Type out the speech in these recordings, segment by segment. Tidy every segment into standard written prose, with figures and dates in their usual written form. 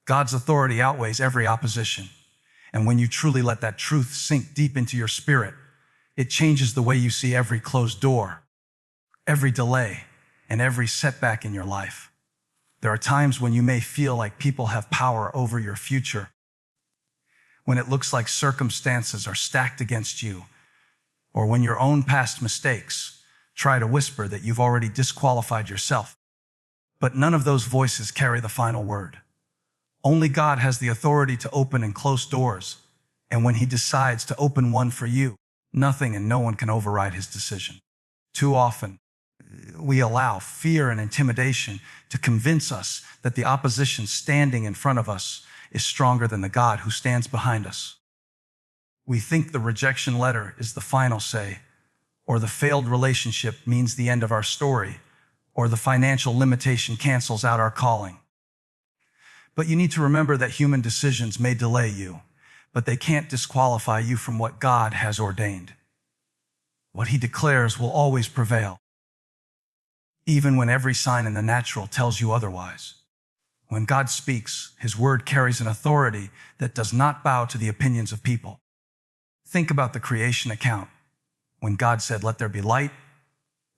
God's authority outweighs every opposition. And when you truly let that truth sink deep into your spirit, it changes the way you see every closed door, every delay, and every setback in your life. There are times when you may feel like people have power over your future, when it looks like circumstances are stacked against you, or when your own past mistakes try to whisper that you've already disqualified yourself. But none of those voices carry the final word. Only God has the authority to open and close doors, and when He decides to open one for you, nothing and no one can override His decision. Too often, we allow fear and intimidation to convince us that the opposition standing in front of us is stronger than the God who stands behind us. We think the rejection letter is the final say, or the failed relationship means the end of our story, or the financial limitation cancels out our calling. But you need to remember that human decisions may delay you, but they can't disqualify you from what God has ordained. What He declares will always prevail, even when every sign in the natural tells you otherwise. When God speaks, His word carries an authority that does not bow to the opinions of people. Think about the creation account. When God said, "Let there be light,"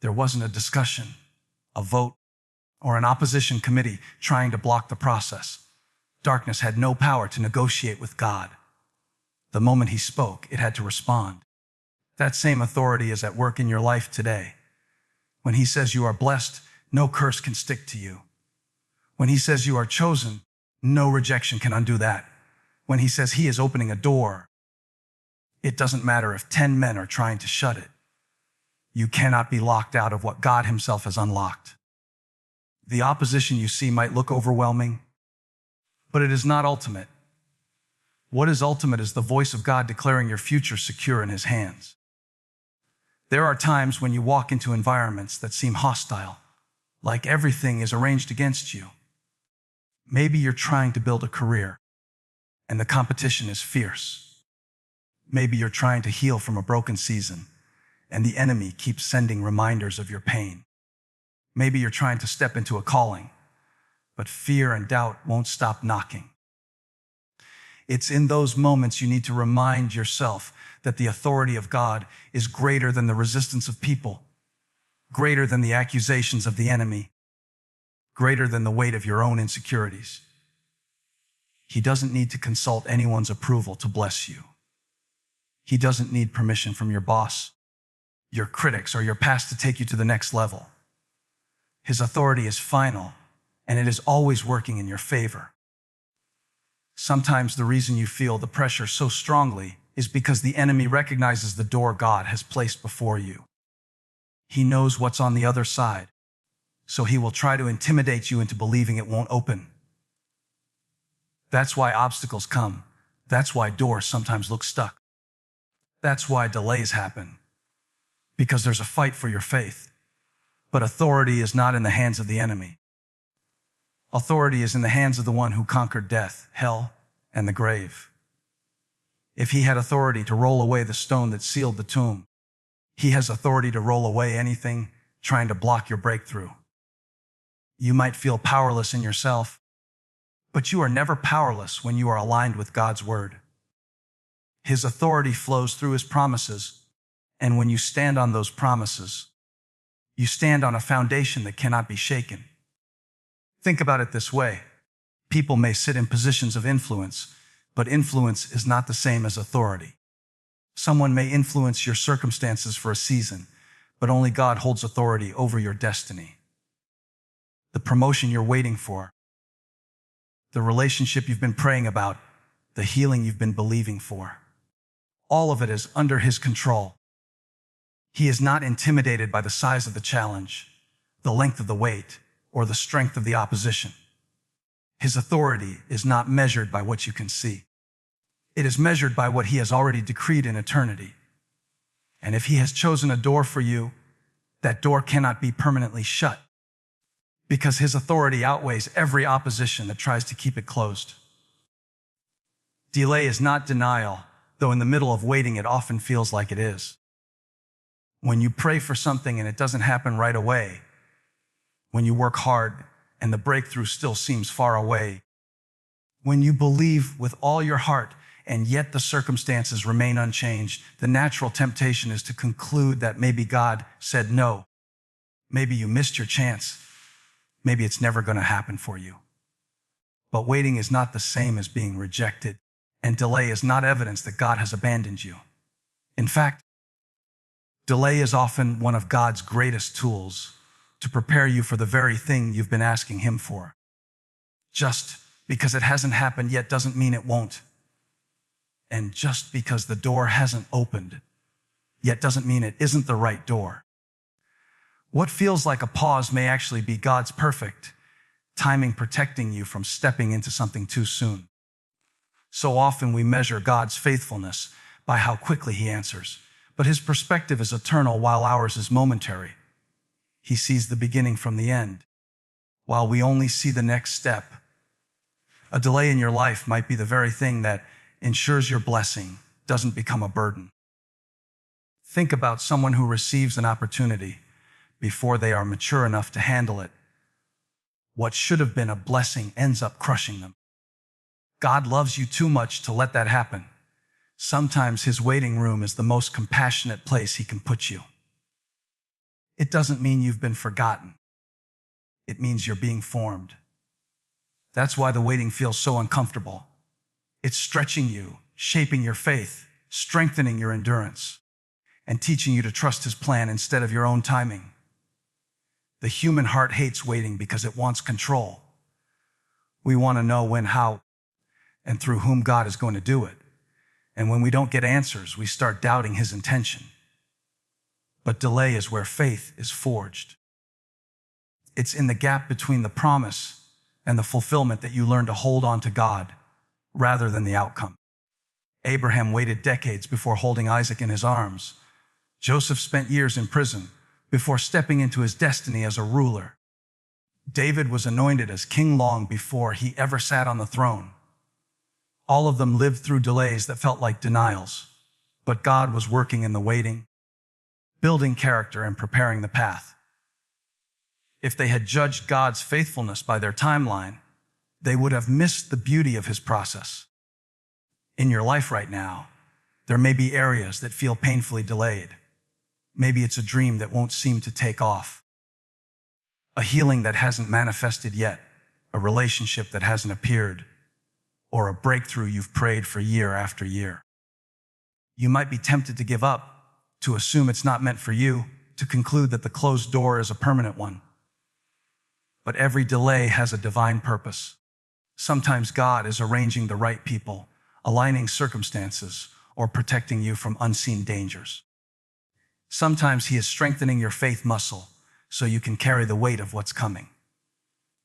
there wasn't a discussion, a vote, or an opposition committee trying to block the process. Darkness had no power to negotiate with God. The moment He spoke, it had to respond. That same authority is at work in your life today. When He says you are blessed, no curse can stick to you. When He says you are chosen, no rejection can undo that. When He says He is opening a door, it doesn't matter if 10 men are trying to shut it. You cannot be locked out of what God Himself has unlocked. The opposition you see might look overwhelming, but it is not ultimate. What is ultimate is the voice of God declaring your future secure in His hands. There are times when you walk into environments that seem hostile, like everything is arranged against you. Maybe you're trying to build a career, and the competition is fierce. Maybe you're trying to heal from a broken season, and the enemy keeps sending reminders of your pain. Maybe you're trying to step into a calling, but fear and doubt won't stop knocking. It's in those moments you need to remind yourself that the authority of God is greater than the resistance of people, greater than the accusations of the enemy, greater than the weight of your own insecurities. He doesn't need to consult anyone's approval to bless you. He doesn't need permission from your boss, your critics, or your past to take you to the next level. His authority is final, and it is always working in your favor. Sometimes the reason you feel the pressure so strongly is because the enemy recognizes the door God has placed before you. He knows what's on the other side, so he will try to intimidate you into believing it won't open. That's why obstacles come. That's why doors sometimes look stuck. That's why delays happen, because there's a fight for your faith. But authority is not in the hands of the enemy. Authority is in the hands of the one who conquered death, hell, and the grave. If he had authority to roll away the stone that sealed the tomb, he has authority to roll away anything trying to block your breakthrough. You might feel powerless in yourself, but you are never powerless when you are aligned with God's word. His authority flows through his promises, and when you stand on those promises, you stand on a foundation that cannot be shaken. Think about it this way. People may sit in positions of influence, but influence is not the same as authority. Someone may influence your circumstances for a season, but only God holds authority over your destiny. The promotion you're waiting for, the relationship you've been praying about, the healing you've been believing for, all of it is under his control. He is not intimidated by the size of the challenge, the length of the wait, or the strength of the opposition. His authority is not measured by what you can see. It is measured by what he has already decreed in eternity. And if he has chosen a door for you, that door cannot be permanently shut, because his authority outweighs every opposition that tries to keep it closed. Delay is not denial, though in the middle of waiting it often feels like it is. When you pray for something and it doesn't happen right away, when you work hard and the breakthrough still seems far away, When you believe with all your heart and yet the circumstances remain unchanged, the natural temptation is to conclude that maybe God said no. Maybe you missed your chance. Maybe it's never going to happen for you. But waiting is not the same as being rejected, and delay is not evidence that God has abandoned you. In fact, delay is often one of God's greatest tools to prepare you for the very thing you've been asking Him for. Just because it hasn't happened yet doesn't mean it won't. And just because the door hasn't opened yet doesn't mean it isn't the right door. What feels like a pause may actually be God's perfect timing protecting you from stepping into something too soon. So often we measure God's faithfulness by how quickly He answers, but His perspective is eternal while ours is momentary. He sees the beginning from the end, while we only see the next step. A delay in your life might be the very thing that ensures your blessing doesn't become a burden. Think about someone who receives an opportunity before they are mature enough to handle it. What should have been a blessing ends up crushing them. God loves you too much to let that happen. Sometimes His waiting room is the most compassionate place He can put you. It doesn't mean you've been forgotten. It means you're being formed. That's why the waiting feels so uncomfortable. It's stretching you, shaping your faith, strengthening your endurance, and teaching you to trust His plan instead of your own timing. The human heart hates waiting because it wants control. We want to know when, how, and through whom God is going to do it. And when we don't get answers, we start doubting His intention. But delay is where faith is forged. It's in the gap between the promise and the fulfillment that you learn to hold on to God rather than the outcome. Abraham waited decades before holding Isaac in his arms. Joseph spent years in prison before stepping into his destiny as a ruler. David was anointed as king long before he ever sat on the throne. All of them lived through delays that felt like denials, but God was working in the waiting, building character and preparing the path. If they had judged God's faithfulness by their timeline, they would have missed the beauty of His process. In your life right now, there may be areas that feel painfully delayed. Maybe it's a dream that won't seem to take off, a healing that hasn't manifested yet, a relationship that hasn't appeared, or a breakthrough you've prayed for year after year. You might be tempted to give up, to assume it's not meant for you, to conclude that the closed door is a permanent one. But every delay has a divine purpose. Sometimes God is arranging the right people, aligning circumstances, or protecting you from unseen dangers. Sometimes He is strengthening your faith muscle so you can carry the weight of what's coming.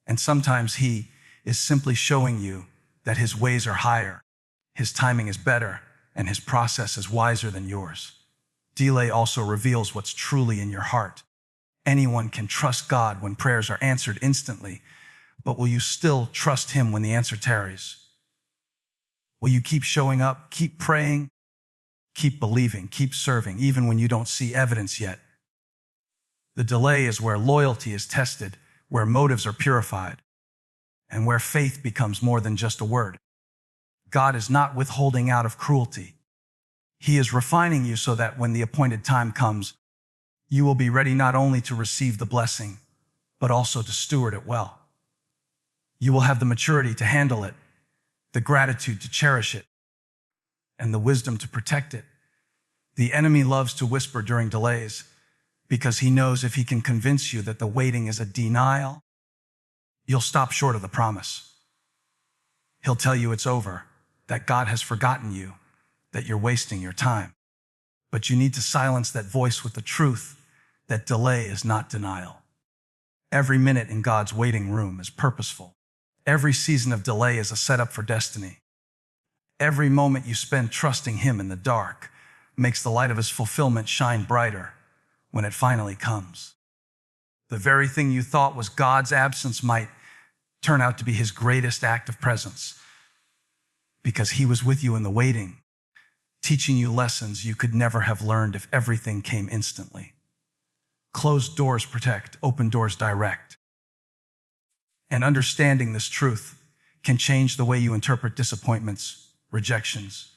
And sometimes He is simply showing you that His ways are higher, His timing is better, and His process is wiser than yours. Delay also reveals what's truly in your heart. Anyone can trust God when prayers are answered instantly, but will you still trust Him when the answer tarries? Will you keep showing up, keep praying, keep believing, keep serving, even when you don't see evidence yet? The delay is where loyalty is tested, where motives are purified, and where faith becomes more than just a word. God is not withholding out of cruelty. He is refining you so that when the appointed time comes, you will be ready not only to receive the blessing, but also to steward it well. You will have the maturity to handle it, the gratitude to cherish it, and the wisdom to protect it. The enemy loves to whisper during delays because he knows if he can convince you that the waiting is a denial, you'll stop short of the promise. He'll tell you it's over, that God has forgotten you, that you're wasting your time. But you need to silence that voice with the truth that delay is not denial. Every minute in God's waiting room is purposeful. Every season of delay is a setup for destiny. Every moment you spend trusting Him in the dark makes the light of His fulfillment shine brighter when it finally comes. The very thing you thought was God's absence might turn out to be His greatest act of presence, because He was with you in the waiting, teaching you lessons you could never have learned if everything came instantly. Closed doors protect, open doors direct. And understanding this truth can change the way you interpret disappointments, rejections,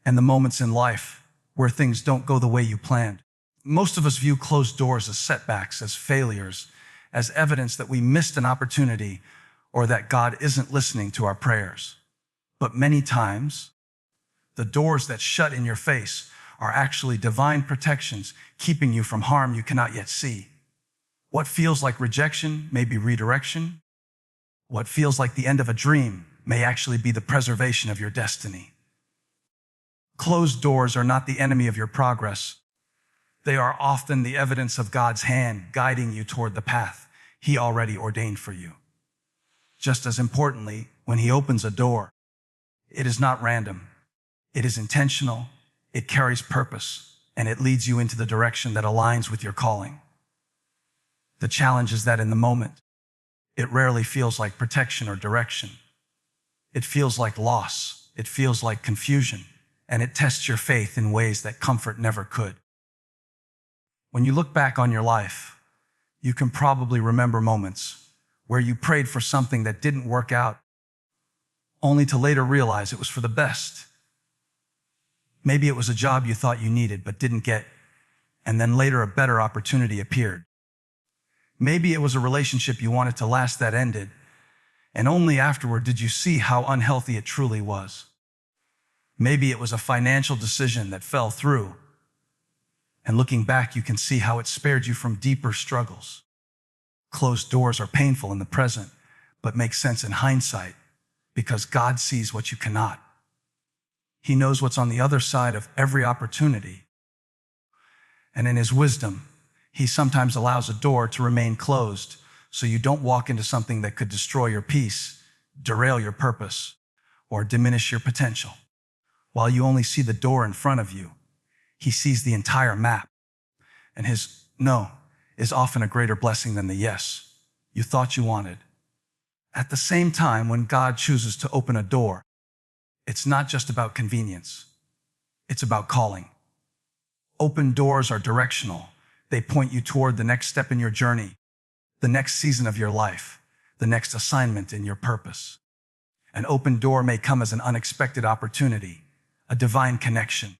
and the moments in life where things don't go the way you planned. Most of us view closed doors as setbacks, as failures, as evidence that we missed an opportunity or that God isn't listening to our prayers. But many times, the doors that shut in your face are actually divine protections keeping you from harm you cannot yet see. What feels like rejection may be redirection. What feels like the end of a dream may actually be the preservation of your destiny. Closed doors are not the enemy of your progress. They are often the evidence of God's hand guiding you toward the path He already ordained for you. Just as importantly, when He opens a door, it is not random. It is intentional, it carries purpose, and it leads you into the direction that aligns with your calling. The challenge is that in the moment, it rarely feels like protection or direction. It feels like loss, it feels like confusion, and it tests your faith in ways that comfort never could. When you look back on your life, you can probably remember moments where you prayed for something that didn't work out, only to later realize it was for the best. Maybe it was a job you thought you needed but didn't get, and then later a better opportunity appeared. Maybe it was a relationship you wanted to last that ended, and only afterward did you see how unhealthy it truly was. Maybe it was a financial decision that fell through, and looking back, you can see how it spared you from deeper struggles. Closed doors are painful in the present, but make sense in hindsight because God sees what you cannot. He knows what's on the other side of every opportunity. And in His wisdom, He sometimes allows a door to remain closed so you don't walk into something that could destroy your peace, derail your purpose, or diminish your potential. While you only see the door in front of you, He sees the entire map, and His no is often a greater blessing than the yes you thought you wanted. At the same time, when God chooses to open a door, it's not just about convenience. It's about calling. Open doors are directional. They point you toward the next step in your journey, the next season of your life, the next assignment in your purpose. An open door may come as an unexpected opportunity, a divine connection,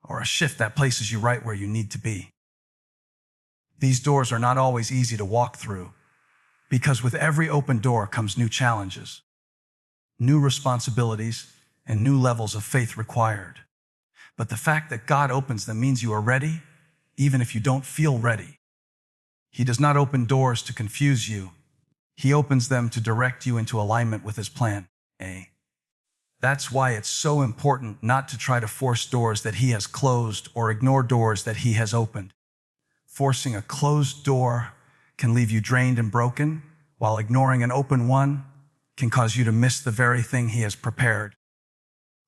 or a shift that places you right where you need to be. These doors are not always easy to walk through, because with every open door comes new challenges, new responsibilities, and new levels of faith required. But the fact that God opens them means you are ready, even if you don't feel ready. He does not open doors to confuse you. He opens them to direct you into alignment with His plan. That's why it's so important not to try to force doors that He has closed or ignore doors that He has opened. Forcing a closed door can leave you drained and broken, while ignoring an open one can cause you to miss the very thing He has prepared.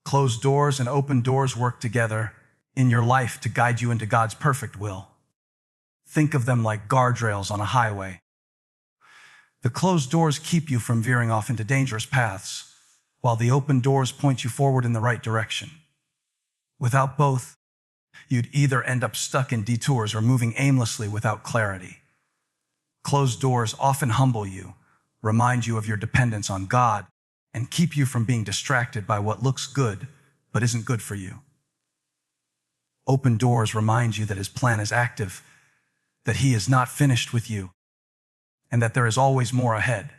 Closed doors and open doors work together in your life to guide you into God's perfect will. Think of them like guardrails on a highway. The closed doors keep you from veering off into dangerous paths, while the open doors point you forward in the right direction. Without both, you'd either end up stuck in detours or moving aimlessly without clarity. Closed doors often humble you, remind you of your dependence on God, and keep you from being distracted by what looks good but isn't good for you. Open doors remind you that His plan is active, that He is not finished with you, and that there is always more ahead.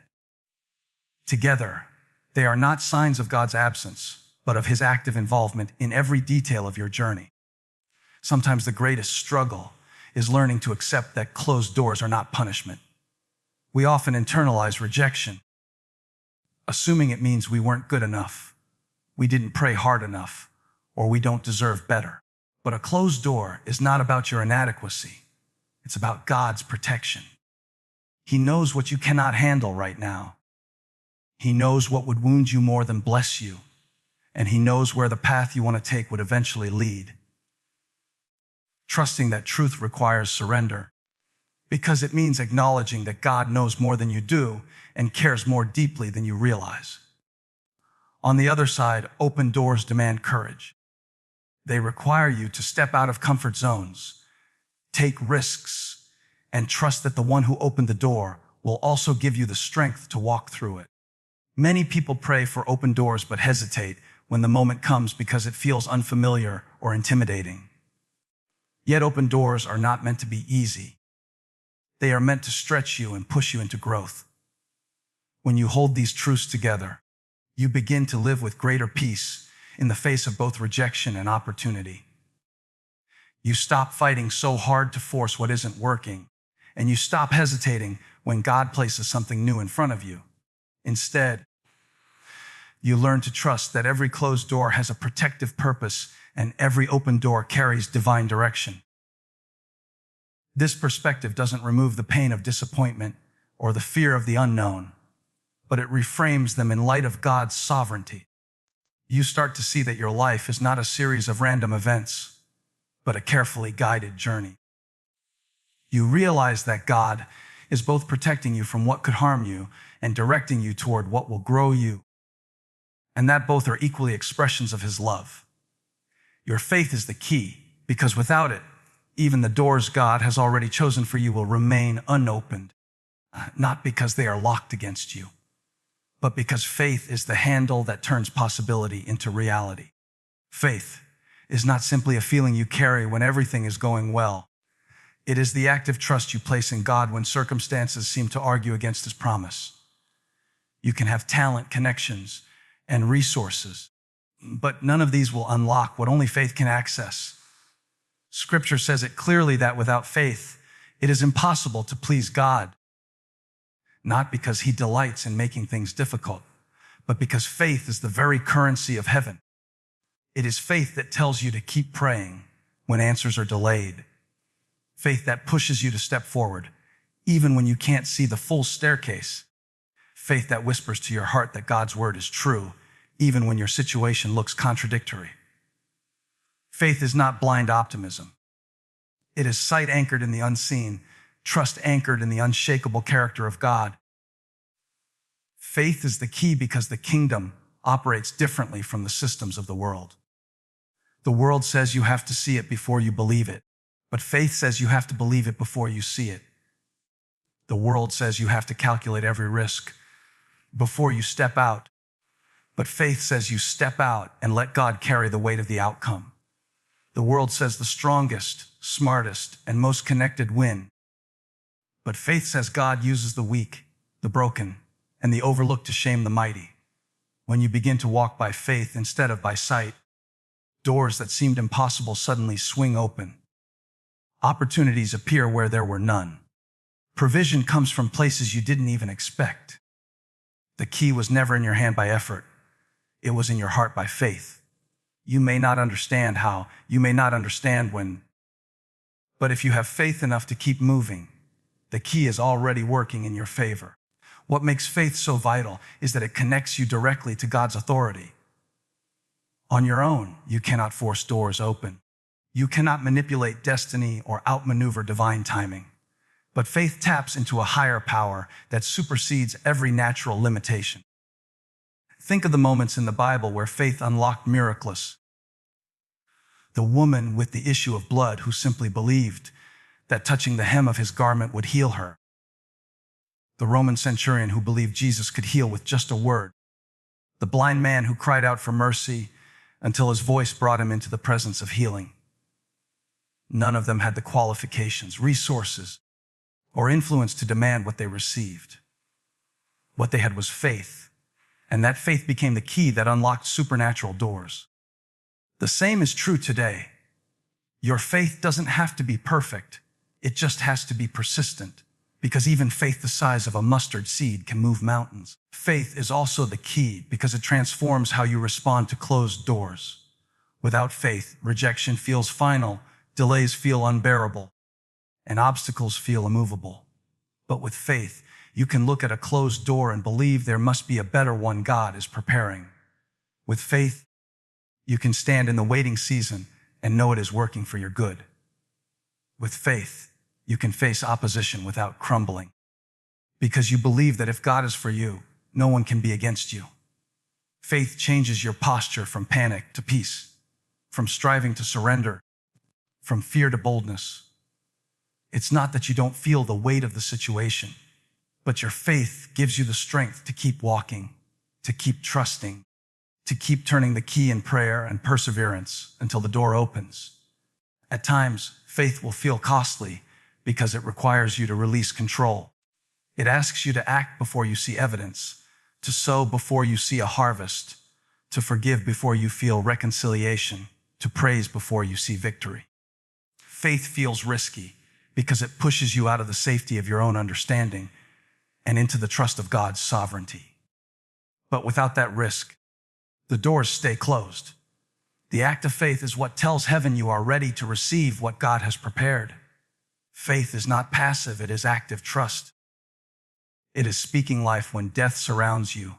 Together, they are not signs of God's absence, but of His active involvement in every detail of your journey. Sometimes the greatest struggle is learning to accept that closed doors are not punishment. We often internalize rejection, assuming it means we weren't good enough, we didn't pray hard enough, or we don't deserve better. But a closed door is not about your inadequacy. It's about God's protection. He knows what you cannot handle right now. He knows what would wound you more than bless you, and He knows where the path you want to take would eventually lead. Trusting that truth requires surrender, because it means acknowledging that God knows more than you do and cares more deeply than you realize. On the other side, open doors demand courage. They require you to step out of comfort zones, take risks, and trust that the one who opened the door will also give you the strength to walk through it. Many people pray for open doors but hesitate when the moment comes because it feels unfamiliar or intimidating. Yet open doors are not meant to be easy. They are meant to stretch you and push you into growth. When you hold these truths together, you begin to live with greater peace in the face of both rejection and opportunity. You stop fighting so hard to force what isn't working, and you stop hesitating when God places something new in front of you. Instead, you learn to trust that every closed door has a protective purpose and every open door carries divine direction. This perspective doesn't remove the pain of disappointment or the fear of the unknown, but it reframes them in light of God's sovereignty. You start to see that your life is not a series of random events, but a carefully guided journey. You realize that God is both protecting you from what could harm you and directing you toward what will grow you, and that both are equally expressions of His love. Your faith is the key, because without it, even the doors God has already chosen for you will remain unopened, not because they are locked against you, but because faith is the handle that turns possibility into reality. Faith is not simply a feeling you carry when everything is going well. It is the active trust you place in God when circumstances seem to argue against His promise. You can have talent, connections, and resources, but none of these will unlock what only faith can access. Scripture says it clearly that without faith, it is impossible to please God. Not because He delights in making things difficult, but because faith is the very currency of heaven. It is faith that tells you to keep praying when answers are delayed. Faith that pushes you to step forward, even when you can't see the full staircase. Faith that whispers to your heart that God's word is true, even when your situation looks contradictory. Faith is not blind optimism. It is sight anchored in the unseen, trust anchored in the unshakable character of God. Faith is the key because the kingdom operates differently from the systems of the world. The world says you have to see it before you believe it, but faith says you have to believe it before you see it. The world says you have to calculate every risk before you step out, but faith says you step out and let God carry the weight of the outcome. The world says the strongest, smartest, and most connected win, but faith says God uses the weak, the broken, and the overlooked to shame the mighty. When you begin to walk by faith instead of by sight, doors that seemed impossible suddenly swing open. Opportunities appear where there were none. Provision comes from places you didn't even expect. The key was never in your hand by effort. It was in your heart by faith. You may not understand how, you may not understand when, but if you have faith enough to keep moving, the key is already working in your favor. What makes faith so vital is that it connects you directly to God's authority. On your own, you cannot force doors open. You cannot manipulate destiny or outmaneuver divine timing. But faith taps into a higher power that supersedes every natural limitation. Think of the moments in the Bible where faith unlocked miracles. The woman with the issue of blood who simply believed that touching the hem of His garment would heal her. The Roman centurion who believed Jesus could heal with just a word. The blind man who cried out for mercy until his voice brought him into the presence of healing. None of them had the qualifications, resources, or influence to demand what they received. What they had was faith, and that faith became the key that unlocked supernatural doors. The same is true today. Your faith doesn't have to be perfect. It just has to be persistent, because even faith the size of a mustard seed can move mountains. Faith is also the key because it transforms how you respond to closed doors. Without faith, rejection feels final, delays feel unbearable, and obstacles feel immovable. But with faith, you can look at a closed door and believe there must be a better one God is preparing. With faith, you can stand in the waiting season and know it is working for your good. With faith, you can face opposition without crumbling, because you believe that if God is for you, no one can be against you. Faith changes your posture from panic to peace, from striving to surrender, from fear to boldness. It's not that you don't feel the weight of the situation, but your faith gives you the strength to keep walking. to keep trusting, to keep turning the key in prayer and perseverance until the door opens. At times, faith will feel costly because it requires you to release control. It asks you to act before you see evidence, to sow before you see a harvest, to forgive before you feel reconciliation, to praise before you see victory. Faith feels risky because it pushes you out of the safety of your own understanding and into the trust of God's sovereignty. But without that risk, the doors stay closed. The act of faith is what tells heaven you are ready to receive what God has prepared. Faith is not passive, it is active trust. It is speaking life when death surrounds you,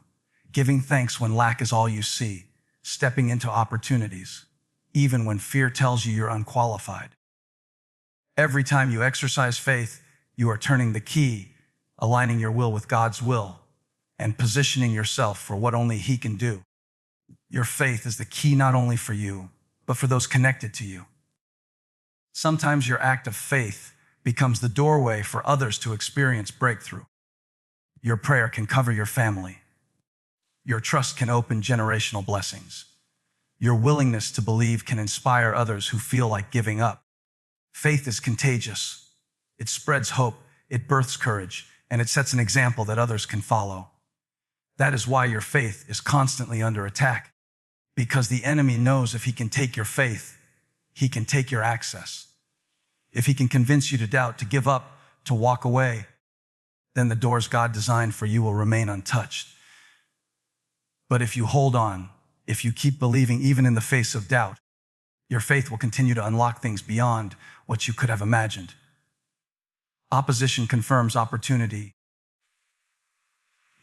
giving thanks when lack is all you see, stepping into opportunities, even when fear tells you you're unqualified. Every time you exercise faith, you are turning the key, aligning your will with God's will, and positioning yourself for what only He can do. Your faith is the key not only for you, but for those connected to you. Sometimes your act of faith becomes the doorway for others to experience breakthrough. Your prayer can cover your family. Your trust can open generational blessings. Your willingness to believe can inspire others who feel like giving up. Faith is contagious. It spreads hope, it births courage, and it sets an example that others can follow. That is why your faith is constantly under attack, because the enemy knows if he can take your faith, he can take your access. If he can convince you to doubt, to give up, to walk away, then the doors God designed for you will remain untouched. But if you hold on, if you keep believing even in the face of doubt, your faith will continue to unlock things beyond what you could have imagined. Opposition confirms opportunity,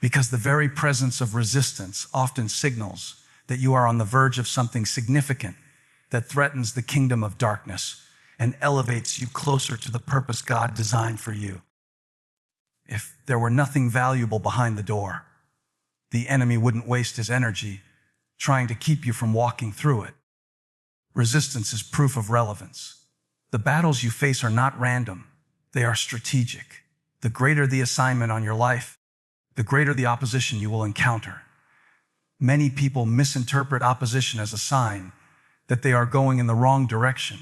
because the very presence of resistance often signals that you are on the verge of something significant that threatens the kingdom of darkness and elevates you closer to the purpose God designed for you. If there were nothing valuable behind the door, the enemy wouldn't waste his energy trying to keep you from walking through it. Resistance is proof of relevance. The battles you face are not random. They are strategic. The greater the assignment on your life, the greater the opposition you will encounter. Many people misinterpret opposition as a sign that they are going in the wrong direction,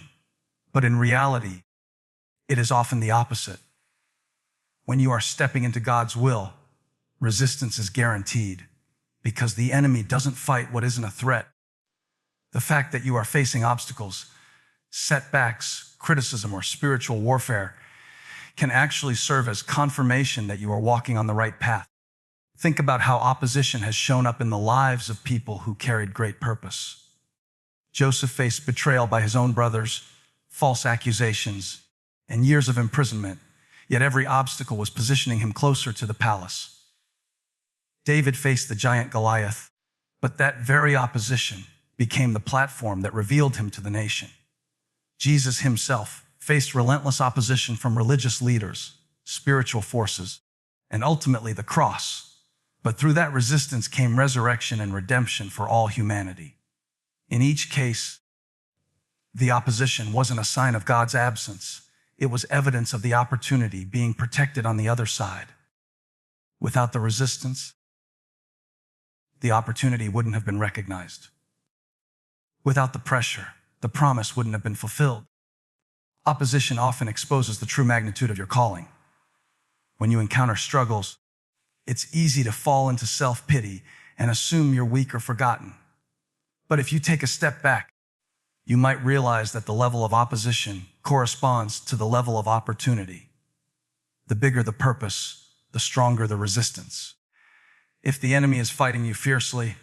but in reality, it is often the opposite. When you are stepping into God's will, resistance is guaranteed, because the enemy doesn't fight what isn't a threat. The fact that you are facing obstacles, setbacks, criticism, or spiritual warfare can actually serve as confirmation that you are walking on the right path. Think about how opposition has shown up in the lives of people who carried great purpose. Joseph faced betrayal by his own brothers, false accusations, and years of imprisonment, yet every obstacle was positioning him closer to the palace. David faced the giant Goliath, but that very opposition became the platform that revealed him to the nation. Jesus himself faced relentless opposition from religious leaders, spiritual forces, and ultimately the cross. But through that resistance came resurrection and redemption for all humanity. In each case, the opposition wasn't a sign of God's absence. It was evidence of the opportunity being protected on the other side. Without the resistance, the opportunity wouldn't have been recognized. Without the pressure, the promise wouldn't have been fulfilled. Opposition often exposes the true magnitude of your calling. When you encounter struggles, it's easy to fall into self-pity and assume you're weak or forgotten. But if you take a step back, you might realize that the level of opposition corresponds to the level of opportunity. The bigger the purpose, the stronger the resistance. If the enemy is fighting you fiercely,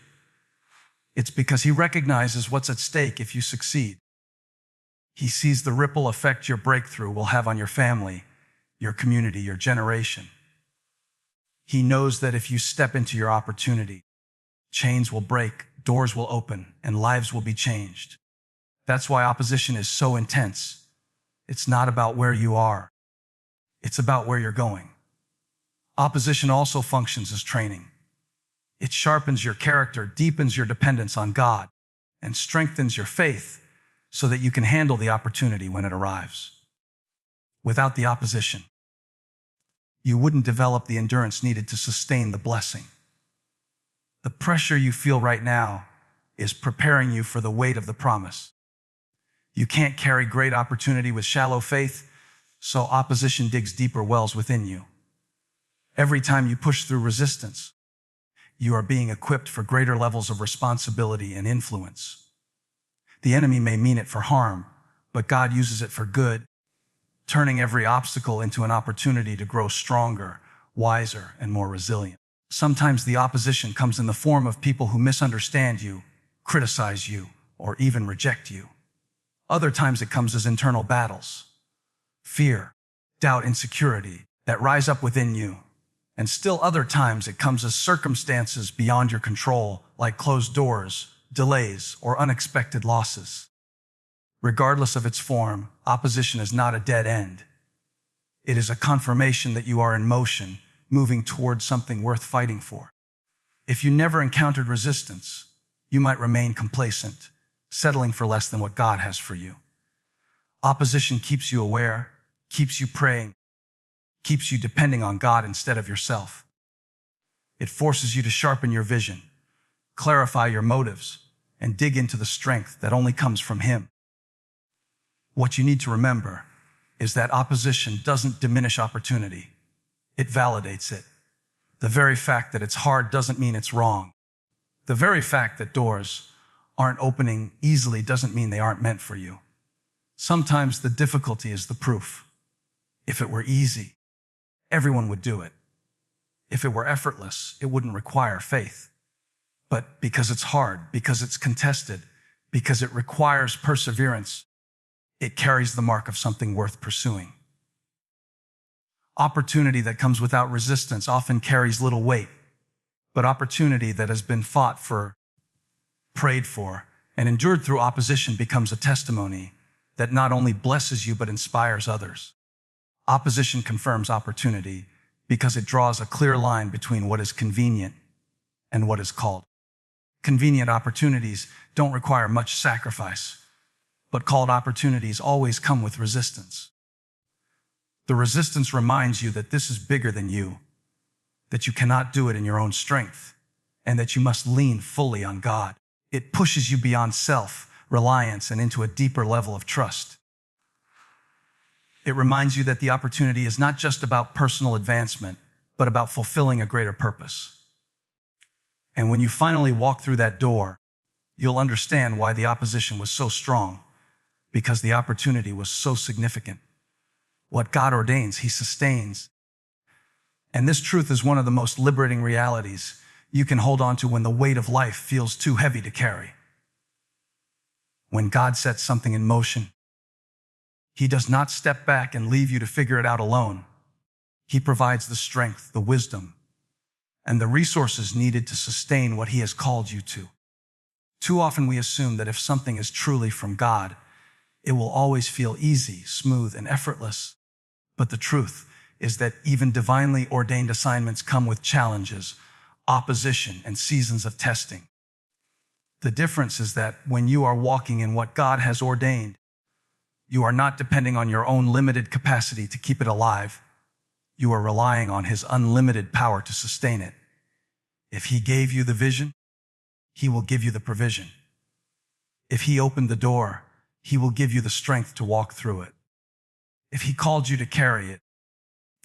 it's because he recognizes what's at stake if you succeed. He sees the ripple effect your breakthrough will have on your family, your community, your generation. He knows that if you step into your opportunity, chains will break, doors will open, and lives will be changed. That's why opposition is so intense. It's not about where you are. It's about where you're going. Opposition also functions as training. It sharpens your character, deepens your dependence on God, and strengthens your faith so that you can handle the opportunity when it arrives. Without the opposition, you wouldn't develop the endurance needed to sustain the blessing. The pressure you feel right now is preparing you for the weight of the promise. You can't carry great opportunity with shallow faith, so opposition digs deeper wells within you. Every time you push through resistance, you are being equipped for greater levels of responsibility and influence. The enemy may mean it for harm, but God uses it for good, turning every obstacle into an opportunity to grow stronger, wiser, and more resilient. Sometimes the opposition comes in the form of people who misunderstand you, criticize you, or even reject you. Other times it comes as internal battles, fear, doubt, insecurity that rise up within you. And still other times it comes as circumstances beyond your control, like closed doors, delays, or unexpected losses. Regardless of its form, opposition is not a dead end. It is a confirmation that you are in motion, moving towards something worth fighting for. If you never encountered resistance, you might remain complacent, settling for less than what God has for you. Opposition keeps you aware, keeps you praying, keeps you depending on God instead of yourself. It forces you to sharpen your vision, clarify your motives, and dig into the strength that only comes from Him. What you need to remember is that opposition doesn't diminish opportunity. It validates it. The very fact that it's hard doesn't mean it's wrong. The very fact that doors aren't opening easily doesn't mean they aren't meant for you. Sometimes the difficulty is the proof. If it were easy, everyone would do it. If it were effortless, it wouldn't require faith. But because it's hard, because it's contested, because it requires perseverance, it carries the mark of something worth pursuing. Opportunity that comes without resistance often carries little weight, but opportunity that has been fought for, prayed for, and endured through opposition becomes a testimony that not only blesses you but inspires others. Opposition confirms opportunity because it draws a clear line between what is convenient and what is called. Convenient opportunities don't require much sacrifice, but called opportunities always come with resistance. The resistance reminds you that this is bigger than you, that you cannot do it in your own strength, and that you must lean fully on God. It pushes you beyond self-reliance and into a deeper level of trust. It reminds you that the opportunity is not just about personal advancement, but about fulfilling a greater purpose. And when you finally walk through that door, you'll understand why the opposition was so strong, because the opportunity was so significant. What God ordains, He sustains. And this truth is one of the most liberating realities you can hold on to when the weight of life feels too heavy to carry. When God sets something in motion, He does not step back and leave you to figure it out alone. He provides the strength, the wisdom, and the resources needed to sustain what He has called you to. Too often we assume that if something is truly from God, it will always feel easy, smooth, and effortless. But the truth is that even divinely ordained assignments come with challenges, opposition, and seasons of testing. The difference is that when you are walking in what God has ordained, you are not depending on your own limited capacity to keep it alive. You are relying on His unlimited power to sustain it. If He gave you the vision, He will give you the provision. If He opened the door, He will give you the strength to walk through it. If He called you to carry it,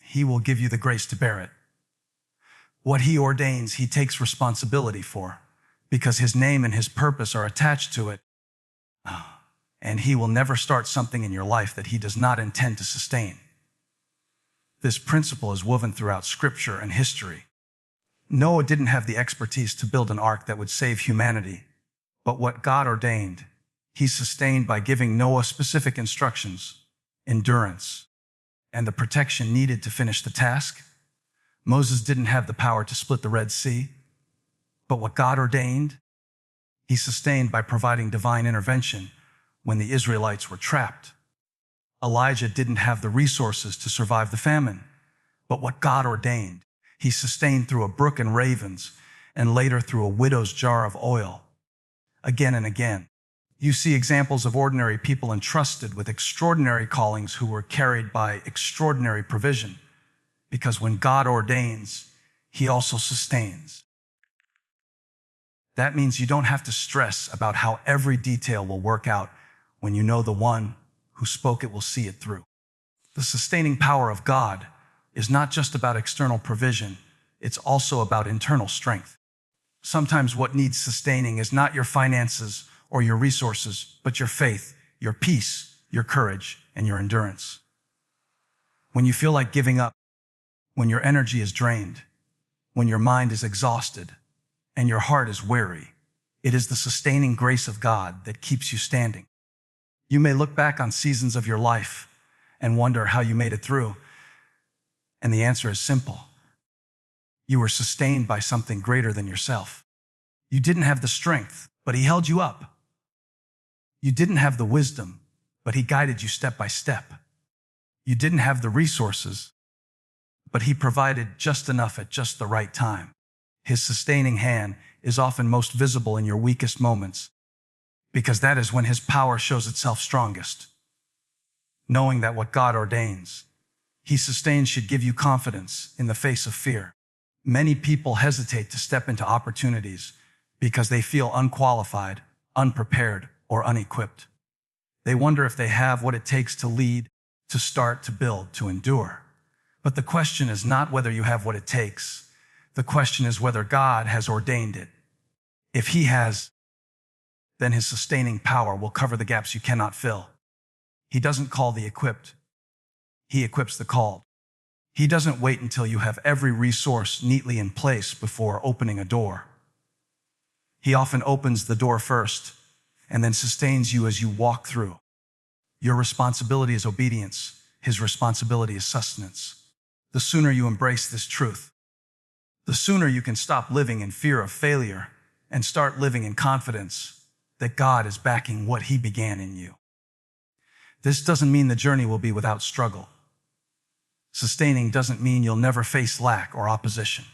He will give you the grace to bear it. What He ordains, He takes responsibility for, because His name and His purpose are attached to it. And He will never start something in your life that He does not intend to sustain. This principle is woven throughout Scripture and history. Noah didn't have the expertise to build an ark that would save humanity, but what God ordained, He sustained by giving Noah specific instructions, endurance, and the protection needed to finish the task. Moses didn't have the power to split the Red Sea, but what God ordained, He sustained by providing divine intervention when the Israelites were trapped. Elijah didn't have the resources to survive the famine, but what God ordained, He sustained through a brook and ravens, and later through a widow's jar of oil. Again and again, you see examples of ordinary people entrusted with extraordinary callings who were carried by extraordinary provision, because when God ordains, He also sustains. That means you don't have to stress about how every detail will work out when you know the one who spoke it will see it through. The sustaining power of God is not just about external provision, it's also about internal strength. Sometimes what needs sustaining is not your finances or your resources, but your faith, your peace, your courage, and your endurance. When you feel like giving up, when your energy is drained, when your mind is exhausted, and your heart is weary, it is the sustaining grace of God that keeps you standing. You may look back on seasons of your life and wonder how you made it through, and the answer is simple. You were sustained by something greater than yourself. You didn't have the strength, but He held you up. You didn't have the wisdom, but He guided you step by step. You didn't have the resources, but He provided just enough at just the right time. His sustaining hand is often most visible in your weakest moments, because that is when His power shows itself strongest. Knowing that what God ordains, He sustains should give you confidence in the face of fear. Many people hesitate to step into opportunities because they feel unqualified, unprepared, or unequipped. They wonder if they have what it takes to lead, to start, to build, to endure. But the question is not whether you have what it takes. The question is whether God has ordained it. If He has, then His sustaining power will cover the gaps you cannot fill. He doesn't call the equipped. He equips the called. He doesn't wait until you have every resource neatly in place before opening a door. He often opens the door first and then sustains you as you walk through. Your responsibility is obedience. His responsibility is sustenance. The sooner you embrace this truth, the sooner you can stop living in fear of failure and start living in confidence that God is backing what He began in you. This doesn't mean the journey will be without struggle. Sustaining doesn't mean you'll never face lack or opposition.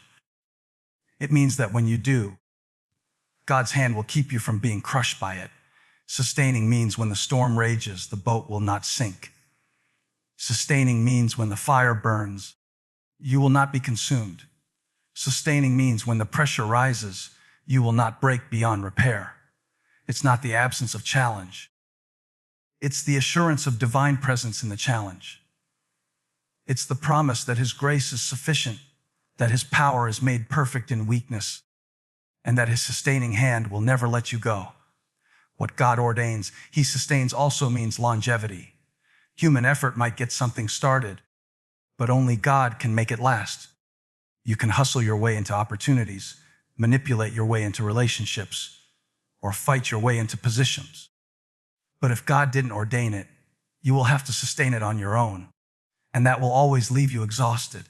It means that when you do, God's hand will keep you from being crushed by it. Sustaining means when the storm rages, the boat will not sink. Sustaining means when the fire burns, you will not be consumed. Sustaining means when the pressure rises, you will not break beyond repair. It's not the absence of challenge. It's the assurance of divine presence in the challenge. It's the promise that His grace is sufficient, that His power is made perfect in weakness, and that His sustaining hand will never let you go. What God ordains, He sustains also means longevity. Human effort might get something started, but only God can make it last. You can hustle your way into opportunities, manipulate your way into relationships, or fight your way into positions. But if God didn't ordain it, you will have to sustain it on your own, and that will always leave you exhausted.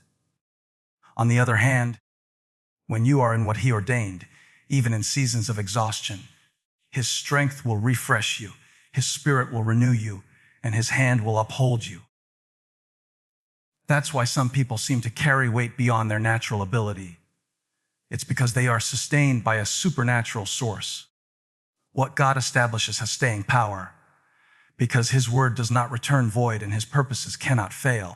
On the other hand, when you are in what He ordained, even in seasons of exhaustion, His strength will refresh you, His Spirit will renew you, and His hand will uphold you. That's why some people seem to carry weight beyond their natural ability. It's because they are sustained by a supernatural source. What God establishes has staying power, because His word does not return void and His purposes cannot fail.